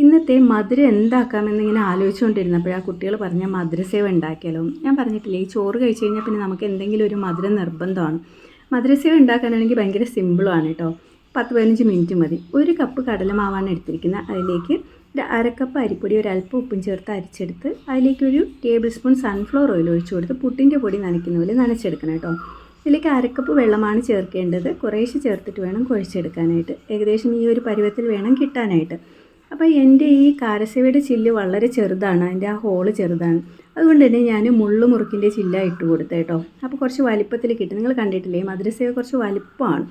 ഇന്നത്തെ മധുരം എന്താക്കാമെന്നിങ്ങനെ ആലോചിച്ചുകൊണ്ടിരുന്നപ്പോഴാണ് കുട്ടികൾ പറഞ്ഞ മധുരസേവ ഉണ്ടാക്കിയാലോ. ഞാൻ പറഞ്ഞിട്ടില്ലേ, ഈ ചോറ് കഴിച്ച് കഴിഞ്ഞാൽ പിന്നെ നമുക്ക് എന്തെങ്കിലും ഒരു മധുരം നിർബന്ധമാണ്. മധുരസേവ ഉണ്ടാക്കാനാണെങ്കിൽ ഭയങ്കര സിമ്പിളുമാണ് കേട്ടോ. 10-15 മിനിറ്റ് മതി. 1 കപ്പ് കടലമാവാണ് എടുത്തിരിക്കുന്നത്. അതിലേക്ക് ഒരു അരക്കപ്പ് അരിപ്പൊടി, ഒരല്പം ഉപ്പും ചേർത്ത് അരിച്ചെടുത്ത് അതിലേക്ക് 1 ടേബിൾ സ്പൂൺ സൺഫ്ലവർ ഓയിൽ ഒഴിച്ചു കൊടുത്ത് പുട്ടിൻ്റെ പൊടി നനയ്ക്കുന്ന പോലെ നനച്ചെടുക്കണം കേട്ടോ. ഇതിലേക്ക് അരക്കപ്പ് വെള്ളമാണ് ചേർക്കേണ്ടത്. കുറേശ്ശെ ചേർത്തിട്ട് വേണം കുഴച്ചെടുക്കാനായിട്ട്. ഏകദേശം ഈ ഒരു പരുവത്തിൽ വേണം കിട്ടാനായിട്ട്. അപ്പോൾ എൻ്റെ ഈ കാരസേവയുടെ ചില്ല് വളരെ ചെറുതാണ്, അതിൻ്റെ ആ ഹോള് ചെറുതാണ്. അതുകൊണ്ട് തന്നെ ഞാൻ മുള്ളുമുറുക്കിൻ്റെ ചില്ല ഇട്ട് കൊടുത്തത് കേട്ടോ. അപ്പോൾ കുറച്ച് വലിപ്പത്തിൽ കിട്ടും. നിങ്ങൾ കണ്ടിട്ടില്ലേ, മധുരസേവ കുറച്ച് വലിപ്പമാണ്.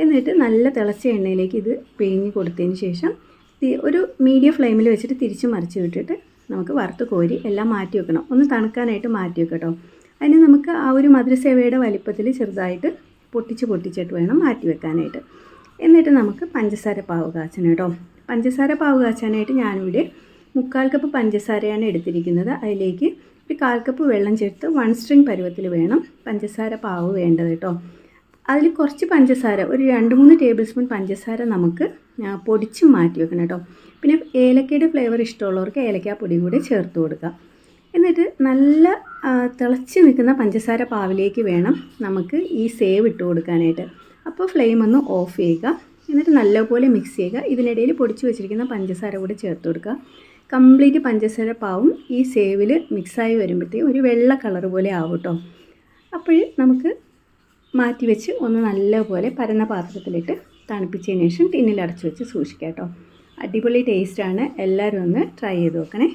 എന്നിട്ട് നല്ല തിളച്ച എണ്ണയിലേക്ക് ഇത് പിഴിഞ്ഞ് കൊടുത്തതിന് ശേഷം ഒരു മീഡിയം ഫ്ലെയിമിൽ വെച്ചിട്ട് തിരിച്ച് മറിച്ച് വിട്ടിട്ട് നമുക്ക് വറുത്ത് കോരി എല്ലാം മാറ്റി വെക്കണം. ഒന്ന് തണുക്കാനായിട്ട് മാറ്റി വെക്കട്ടോ. അതിന് നമുക്ക് ആ ഒരു മധുരസേവയുടെ വലിപ്പത്തിൽ ചെറുതായിട്ട് പൊട്ടിച്ചിട്ട് വേണം മാറ്റി വെക്കാനായിട്ട്. എന്നിട്ട് നമുക്ക് പഞ്ചസാര പാവ് കാച്ചണം കേട്ടോ. പഞ്ചസാര പാവ് കാച്ചാനായിട്ട് ഞാനിവിടെ 3/4 കപ്പ് പഞ്ചസാരയാണ് എടുത്തിരിക്കുന്നത്. അതിലേക്ക് ഒരു 1/4 കപ്പ് വെള്ളം ചേർത്ത് 1 സ്ട്രിങ് പരുവത്തിൽ വേണം പഞ്ചസാര പാവ് വേണ്ടത് കേട്ടോ. അതിൽ കുറച്ച് പഞ്ചസാര, ഒരു 2-3 ടേബിൾ സ്പൂൺ പഞ്ചസാര നമുക്ക് പൊടിച്ച് മാറ്റി വെക്കണം കേട്ടോ. പിന്നെ ഏലക്കയുടെ ഫ്ലേവർ ഇഷ്ടമുള്ളവർക്ക് ഏലക്കാപ്പൊടി കൂടെ ചേർത്ത് കൊടുക്കാം. എന്നിട്ട് നല്ല തിളച്ച് നിൽക്കുന്ന പഞ്ചസാര പാവിലേക്ക് വേണം നമുക്ക് ഈ സേവ് ഇട്ട് കൊടുക്കാനായിട്ട്. അപ്പോൾ ഫ്ലെയിം ഒന്ന് ഓഫ് ചെയ്യുക. എന്നിട്ട് നല്ലപോലെ മിക്സ് ചെയ്യുക. ഇതിനിടയിൽ പൊടിച്ച് വെച്ചിരിക്കുന്ന പഞ്ചസാര കൂടെ ചേർത്ത് കൊടുക്കുക. കംപ്ലീറ്റ് പഞ്ചസാര പാവും ഈ സേവിൽ മിക്സായി വരുമ്പോഴത്തേക്കും ഒരു വെള്ള കളർ പോലെ ആവും കേട്ടോ. അപ്പോൾ നമുക്ക് മാറ്റി വെച്ച് ഒന്ന് നല്ലപോലെ പരന്ന പാത്രത്തിലിട്ട് തണുപ്പിച്ചതിന് ശേഷം ടിന്നിൽ അടച്ച് വെച്ച് സൂക്ഷിക്കാം കേട്ടോ. അടിപൊളി ടേസ്റ്റാണ്. എല്ലാവരും ഒന്ന് ട്രൈ ചെയ്ത് നോക്കണേ.